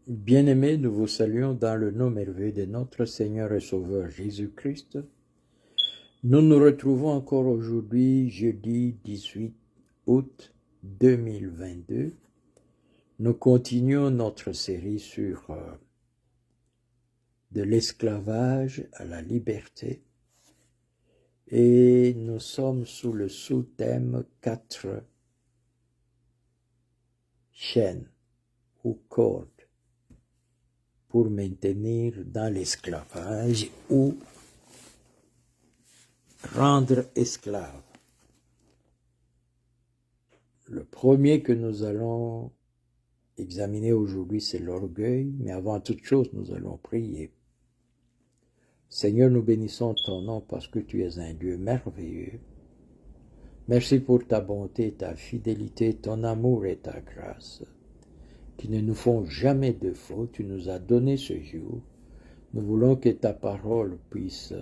Bien-aimés, nous vous saluons dans le nom merveilleux de notre Seigneur et Sauveur Jésus-Christ. Nous nous retrouvons encore aujourd'hui, jeudi 18 août 2022. Nous continuons notre série sur de l'esclavage à la liberté et nous sommes sous le sous-thème 4 chaînes ou cordes pour maintenir dans l'esclavage ou rendre esclave. Le premier que nous allons examiner aujourd'hui, c'est l'orgueil, mais avant toute chose, nous allons prier. Seigneur, nous bénissons ton nom parce que tu es un Dieu merveilleux. Merci pour ta bonté, ta fidélité, ton amour et ta grâce, qui ne nous font jamais de faute. Tu nous as donné ce jour. Nous voulons que ta parole puisse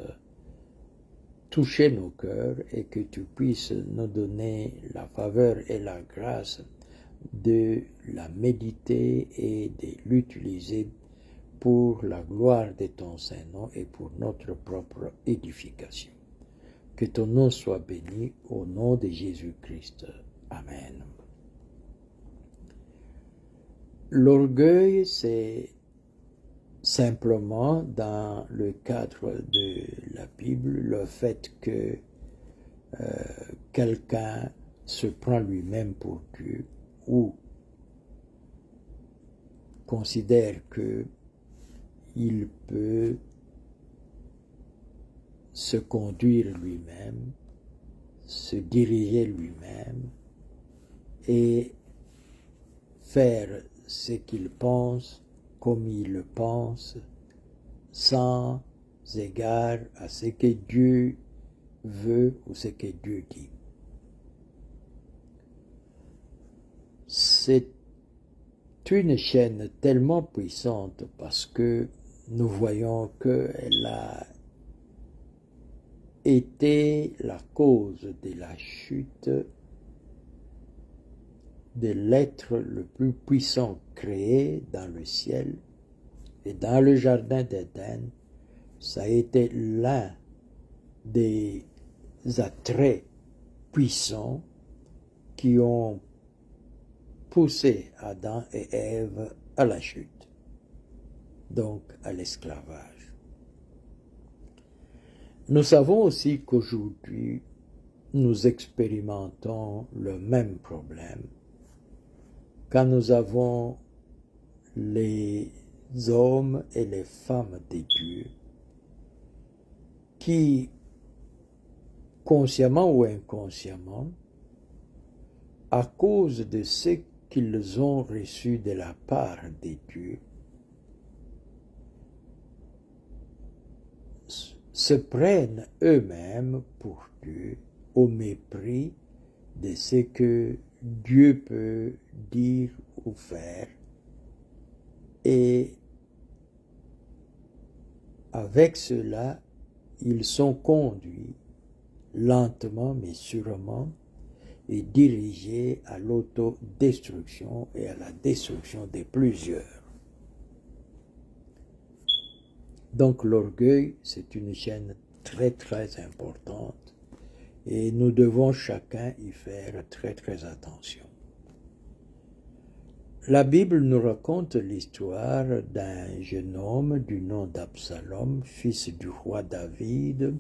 toucher nos cœurs et que tu puisses nous donner la faveur et la grâce de la méditer et de l'utiliser pour la gloire de ton Saint-Nom et pour notre propre édification. Que ton nom soit béni au nom de Jésus-Christ. Amen. L'orgueil, c'est simplement dans le cadre de la Bible le fait que quelqu'un se prend lui-même pour Dieu ou considère que il peut se conduire lui-même, se diriger lui-même et faire ce qu'il pense comme il le pense, sans égard à ce que Dieu veut ou ce que Dieu dit. C'est une chaîne tellement puissante parce que nous voyons qu'elle a été la cause de la chute de l'être le plus puissant créé dans le ciel et dans le jardin d'Éden. Ça a été l'un des attraits puissants qui ont poussé Adam et Ève à la chute, donc à l'esclavage. Nous savons aussi qu'aujourd'hui, nous expérimentons le même problème quand nous avons les hommes et les femmes de Dieu qui, consciemment ou inconsciemment, à cause de ce qu'ils ont reçu de la part de Dieu, se prennent eux-mêmes pour Dieu au mépris de ce que Dieu peut dire ou faire, et avec cela, ils sont conduits lentement mais sûrement et dirigés à l'autodestruction et à la destruction de plusieurs. Donc l'orgueil, c'est une chaîne très très importante et nous devons chacun y faire très très attention. La Bible nous raconte l'histoire d'un jeune homme du nom d'Absalom, fils du roi David.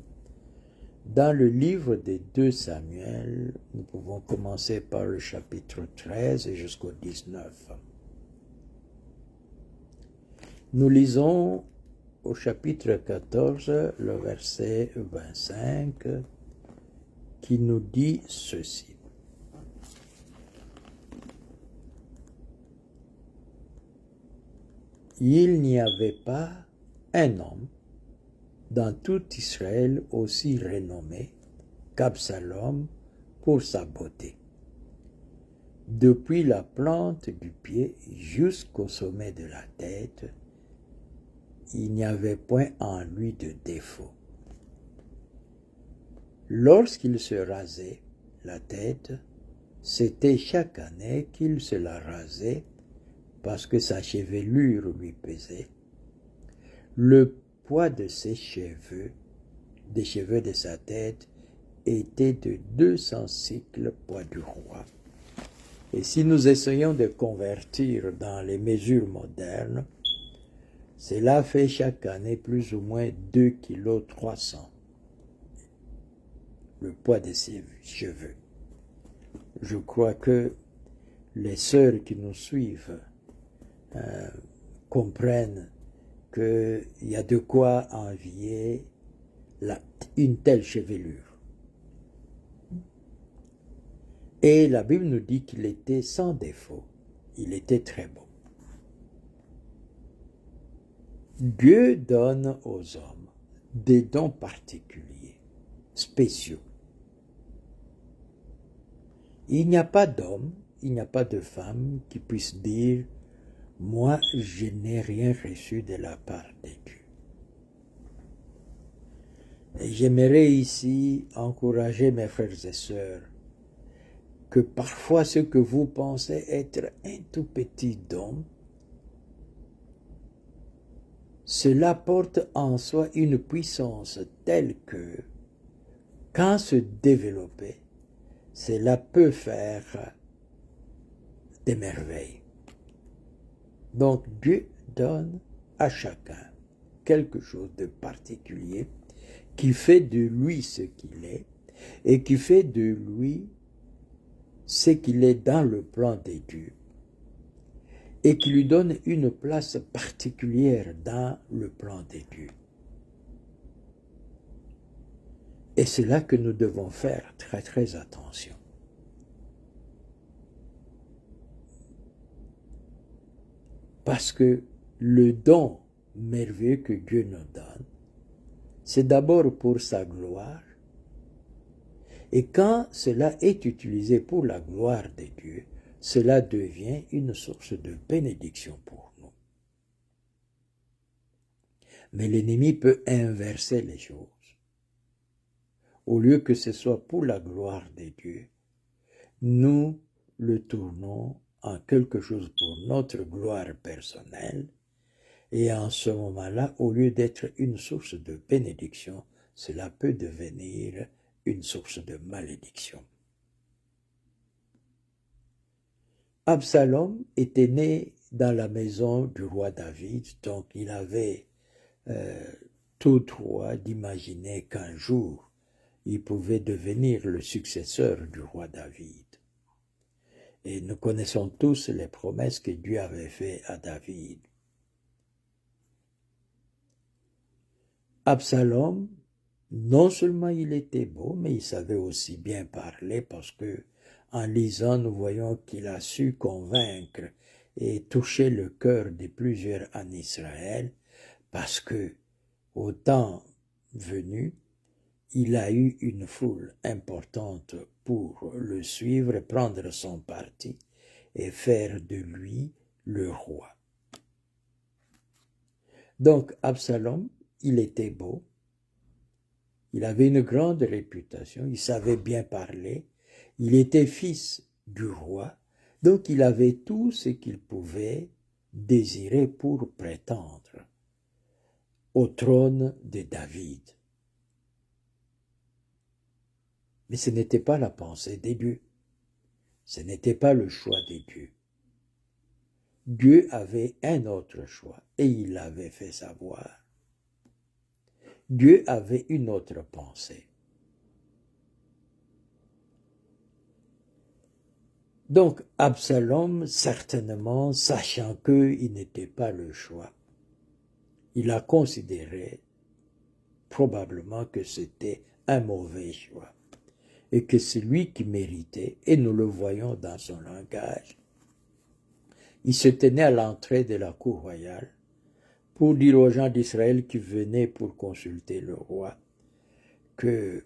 Dans le livre des 2 Samuel, nous pouvons commencer par le chapitre 13 jusqu'au 19. Nous lisons au chapitre 14, le verset 25, qui nous dit ceci. Il n'y avait pas un homme dans tout Israël aussi renommé qu'Absalom pour sa beauté. Depuis la plante du pied jusqu'au sommet de la tête, il n'y avait point en lui de défaut. Lorsqu'il se rasait la tête, c'était chaque année qu'il se la rasait parce que sa chevelure lui pesait. Le poids de ses cheveux, des cheveux de sa tête, était de 200 cycles poids du roi. Et si nous essayons de convertir dans les mesures modernes, cela fait chaque année plus ou moins 2,3 kg, le poids de ses cheveux. Je crois que les sœurs qui nous suivent comprennent qu'il y a de quoi envier une telle chevelure. Et la Bible nous dit qu'il était sans défaut. Il était très beau. Dieu donne aux hommes des dons particuliers, spéciaux. Il n'y a pas d'homme, il n'y a pas de femme qui puisse dire « Moi, je n'ai rien reçu de la part de Dieu ». Et j'aimerais ici encourager mes frères et sœurs que parfois ce que vous pensez être un tout petit don, cela porte en soi une puissance telle que, quand se développer, cela peut faire des merveilles. Donc Dieu donne à chacun quelque chose de particulier qui fait de lui ce qu'il est et qui fait de lui ce qu'il est dans le plan de Dieu et qui lui donne une place particulière dans le plan de Dieu. Et c'est là que nous devons faire très très attention. Parce que le don merveilleux que Dieu nous donne, c'est d'abord pour sa gloire. Et quand cela est utilisé pour la gloire de Dieu, cela devient une source de bénédiction pour nous. Mais l'ennemi peut inverser les choses. Au lieu que ce soit pour la gloire de Dieu, nous le tournons en quelque chose pour notre gloire personnelle. Et en ce moment-là, au lieu d'être une source de bénédiction, cela peut devenir une source de malédiction. Absalom était né dans la maison du roi David, donc il avait tout droit d'imaginer qu'un jour, il pouvait devenir le successeur du roi David. Et nous connaissons tous les promesses que Dieu avait faites à David. Absalom, non seulement il était beau, mais il savait aussi bien parler parce que, en lisant, nous voyons qu'il a su convaincre et toucher le cœur de plusieurs en Israël parce que, au temps venu, il a eu une foule importante pour le suivre, prendre son parti et faire de lui le roi. Donc, Absalom, il était beau, il avait une grande réputation, il savait bien parler, il était fils du roi, donc il avait tout ce qu'il pouvait désirer pour prétendre au trône de David. Mais ce n'était pas la pensée de Dieu, ce n'était pas le choix de Dieu. Dieu avait un autre choix et il l'avait fait savoir. Dieu avait une autre pensée. Donc Absalom, certainement, sachant qu'il n'était pas le choix, il a considéré probablement que c'était un mauvais choix et que c'est lui qui méritait, et nous le voyons dans son langage. Il se tenait à l'entrée de la cour royale pour dire aux gens d'Israël qui venaient pour consulter le roi qu'ils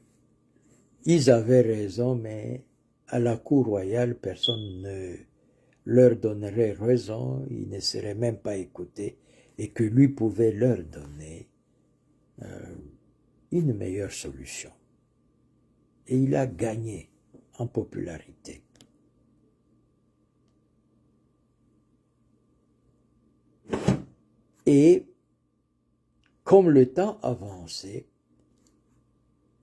avaient raison, mais à la cour royale, personne ne leur donnerait raison, ils ne seraient même pas écoutés, et que lui pouvait leur donner une meilleure solution. Et il a gagné en popularité. Et comme le temps avançait,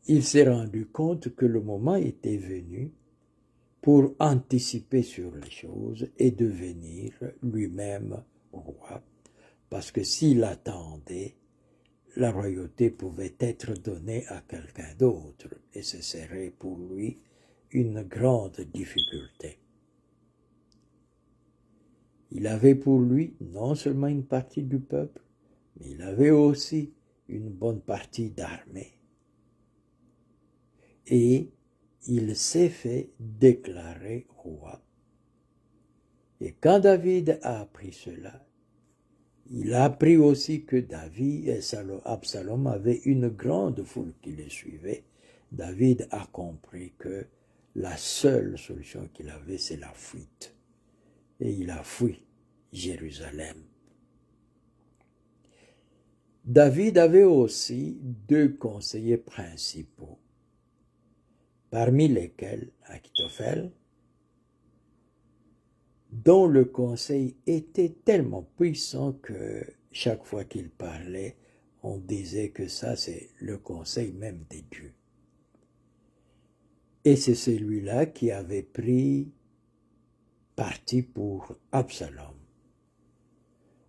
il s'est rendu compte que le moment était venu pour anticiper sur les choses et devenir lui-même roi. Parce que s'il attendait, la royauté pouvait être donnée à quelqu'un d'autre et ce serait pour lui une grande difficulté. Il avait pour lui non seulement une partie du peuple, mais il avait aussi une bonne partie d'armée. Et il s'est fait déclarer roi. Et quand David a appris cela, il a appris aussi que David et Absalom avaient une grande foule qui les suivait. David a compris que la seule solution qu'il avait, c'est la fuite. Et il a fui Jérusalem. David avait aussi 2 conseillers principaux, parmi lesquels Achitophel, dont le conseil était tellement puissant que chaque fois qu'il parlait, on disait que ça c'est le conseil même des dieux. Et c'est celui-là qui avait pris parti pour Absalom.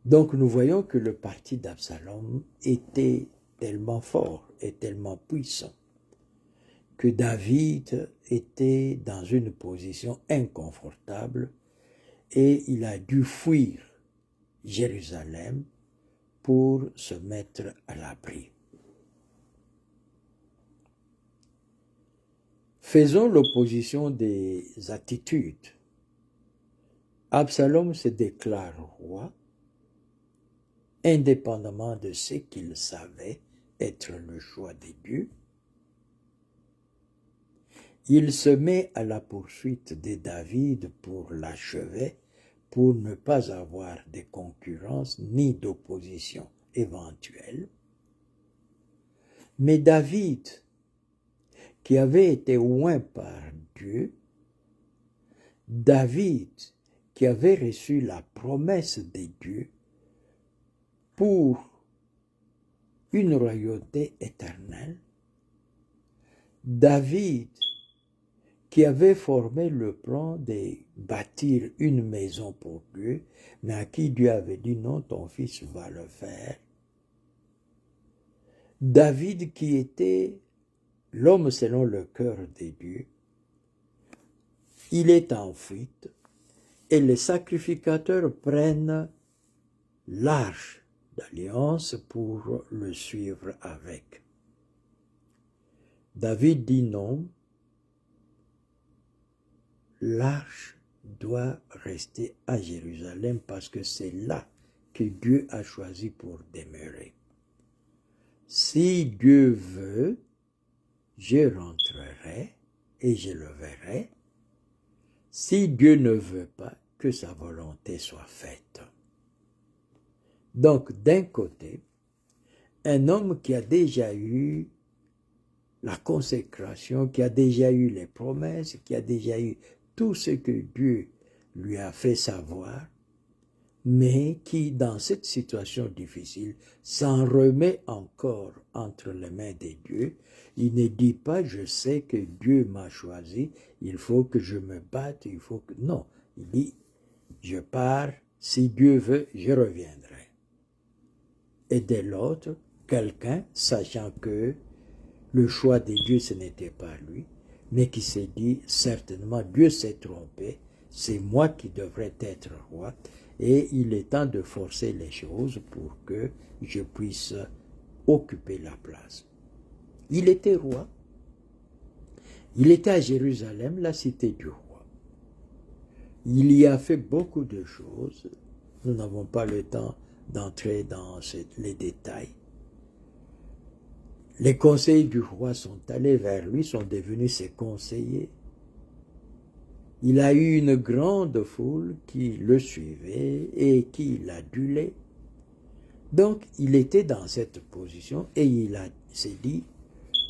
Donc nous voyons que le parti d'Absalom était tellement fort et tellement puissant que David était dans une position inconfortable et il a dû fuir Jérusalem pour se mettre à l'abri. Faisons l'opposition des attitudes. Absalom se déclare roi, indépendamment de ce qu'il savait être le choix des dieux. Il se met à la poursuite de David pour l'achever, pour ne pas avoir de concurrence ni d'opposition éventuelle. Mais David, qui avait été oint par Dieu, David, qui avait reçu la promesse de Dieu pour une royauté éternelle, David, qui avait formé le plan de bâtir une maison pour Dieu, mais à qui Dieu avait dit non, ton fils va le faire. David, qui était l'homme selon le cœur de Dieu, il est en fuite et les sacrificateurs prennent l'arche d'alliance pour le suivre avec. David dit non, l'arche doit rester à Jérusalem parce que c'est là que Dieu a choisi pour demeurer. Si Dieu veut, je rentrerai et je le verrai. Si Dieu ne veut pas, que sa volonté soit faite. Donc, d'un côté, un homme qui a déjà eu la consécration, qui a déjà eu les promesses, qui a déjà eu tout ce que Dieu lui a fait savoir, mais qui, dans cette situation difficile, s'en remet encore entre les mains de Dieu. Il ne dit pas, je sais que Dieu m'a choisi, il faut que je me batte, il faut que... Non, il dit, je pars, si Dieu veut, je reviendrai. Et de l'autre, quelqu'un, sachant que le choix de Dieu, ce n'était pas lui, mais qui s'est dit, certainement, Dieu s'est trompé, c'est moi qui devrais être roi, et il est temps de forcer les choses pour que je puisse occuper la place. Il était roi, il était à Jérusalem, la cité du roi. Il y a fait beaucoup de choses, nous n'avons pas le temps d'entrer dans les détails. Les conseillers du roi sont allés vers lui, sont devenus ses conseillers. Il a eu une grande foule qui le suivait et qui l'adulait. Donc, il était dans cette position et il s'est dit,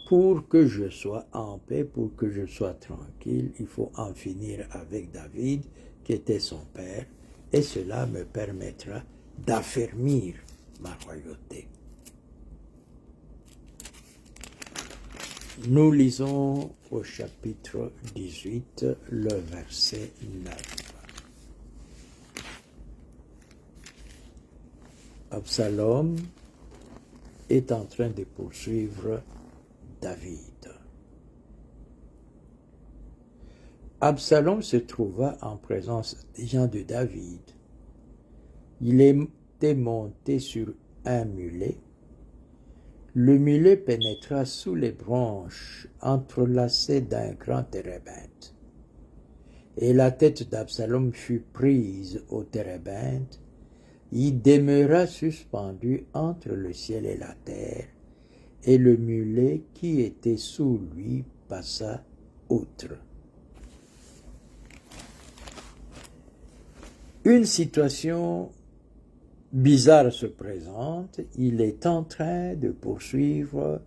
pour que je sois en paix, pour que je sois tranquille, il faut en finir avec David, qui était son père, et cela me permettra d'affermir ma royauté. Nous lisons au chapitre 18, le verset 9. Absalom est en train de poursuivre David. Absalom se trouva en présence des gens de David. Il était monté sur un mulet. Le mulet pénétra sous les branches entrelacées d'un grand térébinthe. Et la tête d'Absalom fut prise au térébinthe. Il demeura suspendu entre le ciel et la terre, et le mulet qui était sous lui passa outre. Une situation bizarre se présente. Il est en train de poursuivre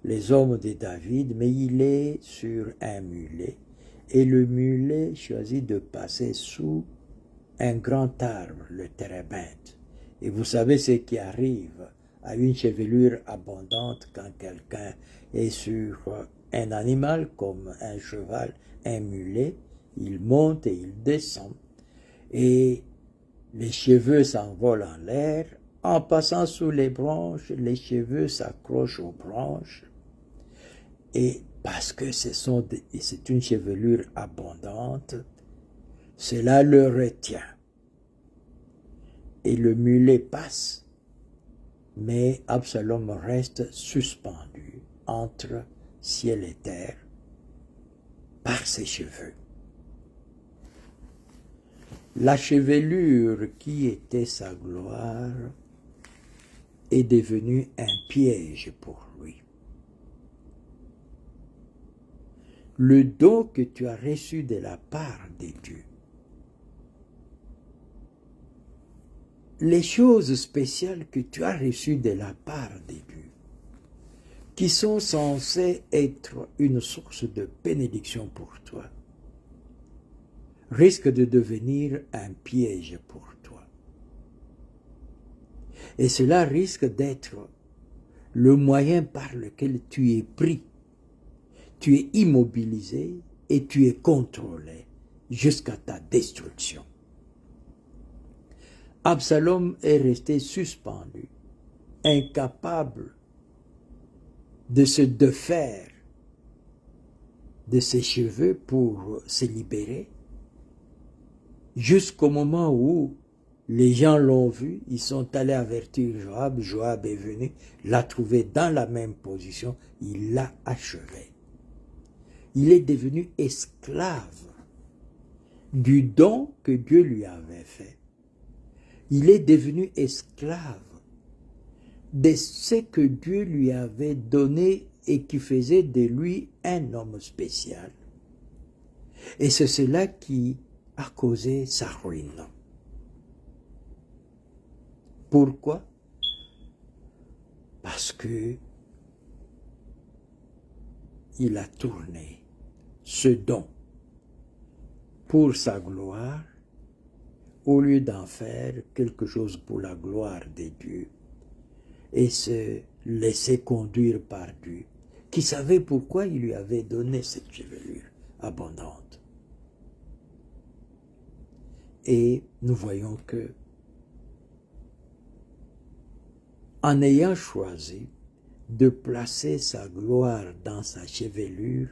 les hommes de David, mais il est sur un mulet, et le mulet choisit de passer sous un grand arbre, le térébinthe. Et vous savez ce qui arrive à une chevelure abondante quand quelqu'un est sur un animal comme un cheval, un mulet, il monte et il descend. Et les cheveux s'envolent en l'air. En passant sous les branches, les cheveux s'accrochent aux branches. Et parce que c'est une chevelure abondante, cela le retient. Et le mulet passe, mais Absalom reste suspendu entre ciel et terre par ses cheveux. La chevelure qui était sa gloire est devenue un piège pour lui. Le don que tu as reçu de la part de Dieu, les choses spéciales que tu as reçues de la part de Dieu, qui sont censées être une source de bénédiction pour toi, risque de devenir un piège pour toi. Et cela risque d'être le moyen par lequel tu es pris, tu es immobilisé et tu es contrôlé jusqu'à ta destruction. Absalom est resté suspendu, incapable de se défaire de ses cheveux pour se libérer, jusqu'au moment où les gens l'ont vu, ils sont allés avertir Joab, Joab est venu, l'a trouvé dans la même position, il l'a achevé. Il est devenu esclave du don que Dieu lui avait fait. Il est devenu esclave de ce que Dieu lui avait donné et qui faisait de lui un homme spécial. Et c'est cela qui a causé sa ruine. Pourquoi? Parce que il a tourné ce don pour sa gloire au lieu d'en faire quelque chose pour la gloire de Dieu et se laisser conduire par Dieu, qui savait pourquoi il lui avait donné cette chevelure abondante. Et nous voyons que, en ayant choisi de placer sa gloire dans sa chevelure,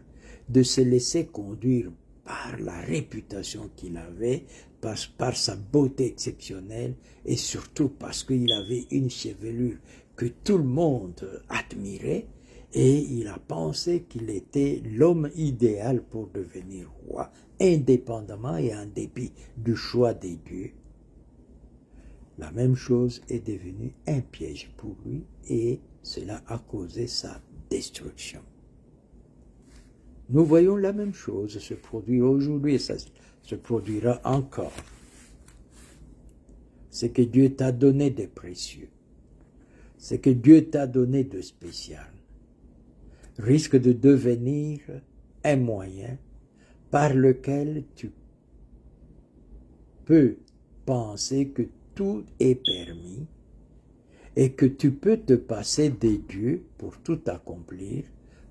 de se laisser conduire par la réputation qu'il avait, par sa beauté exceptionnelle, et surtout parce qu'il avait une chevelure que tout le monde admirait, et il a pensé qu'il était l'homme idéal pour devenir roi, indépendamment et en dépit du choix des dieux. La même chose est devenue un piège pour lui, et cela a causé sa destruction. Nous voyons la même chose se produire aujourd'hui et ça se produira encore. Ce que Dieu t'a donné de précieux, ce que Dieu t'a donné de spécial, risque de devenir un moyen par lequel tu peux penser que tout est permis et que tu peux te passer des dieux pour tout accomplir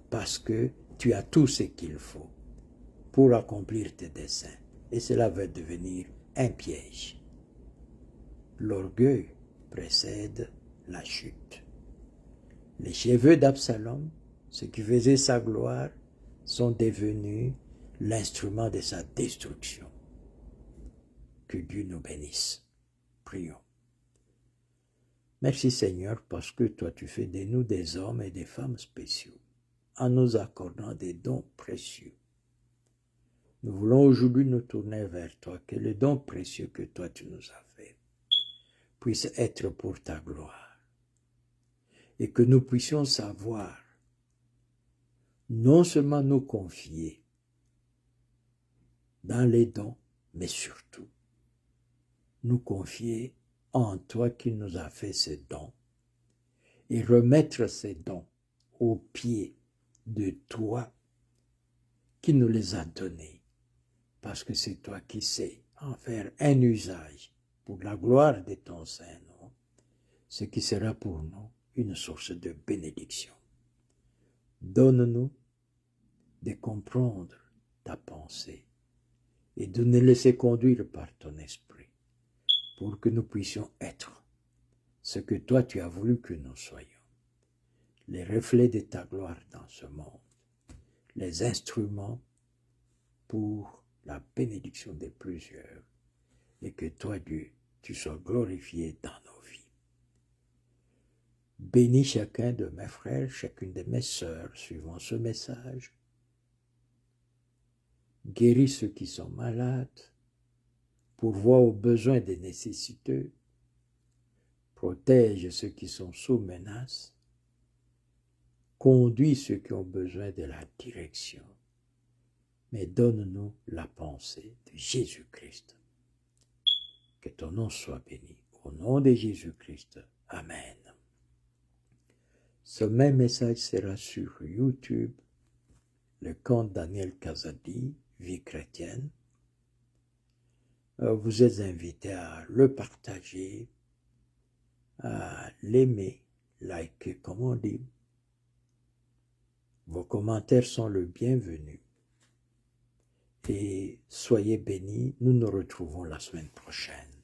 parce que tu as tout ce qu'il faut pour accomplir tes desseins. Et cela va devenir un piège. L'orgueil précède la chute. Les cheveux d'Absalom, ce qui faisait sa gloire, sont devenus l'instrument de sa destruction. Que Dieu nous bénisse. Prions. Merci Seigneur parce que toi tu fais de nous des hommes et des femmes spéciaux en nous accordant des dons précieux. Nous voulons aujourd'hui nous tourner vers toi, que le don précieux que toi tu nous as fait puisse être pour ta gloire et que nous puissions savoir non seulement nous confier dans les dons, mais surtout nous confier en toi qui nous a fait ces dons et remettre ces dons aux pieds de toi qui nous les a donnés, parce que c'est toi qui sais en faire un usage pour la gloire de ton Saint-Nom, ce qui sera pour nous une source de bénédiction. Donne-nous de comprendre ta pensée et de nous laisser conduire par ton esprit pour que nous puissions être ce que toi tu as voulu que nous soyons, les reflets de ta gloire dans ce monde, les instruments pour la bénédiction de plusieurs, et que toi, Dieu, tu sois glorifié dans nos vies. Bénis chacun de mes frères, chacune de mes sœurs, suivant ce message. Guéris ceux qui sont malades, pourvois aux besoins des nécessiteux, protège ceux qui sont sous menace, conduis ceux qui ont besoin de la direction, mais donne-nous la pensée de Jésus-Christ. Que ton nom soit béni. Au nom de Jésus-Christ. Amen. Ce même message sera sur YouTube, le compte Daniel Kazadi, Vie chrétienne. Vous êtes invités à le partager, à l'aimer, liker, comme on dit. Vos commentaires sont le bienvenu. Et soyez bénis, nous nous retrouvons la semaine prochaine.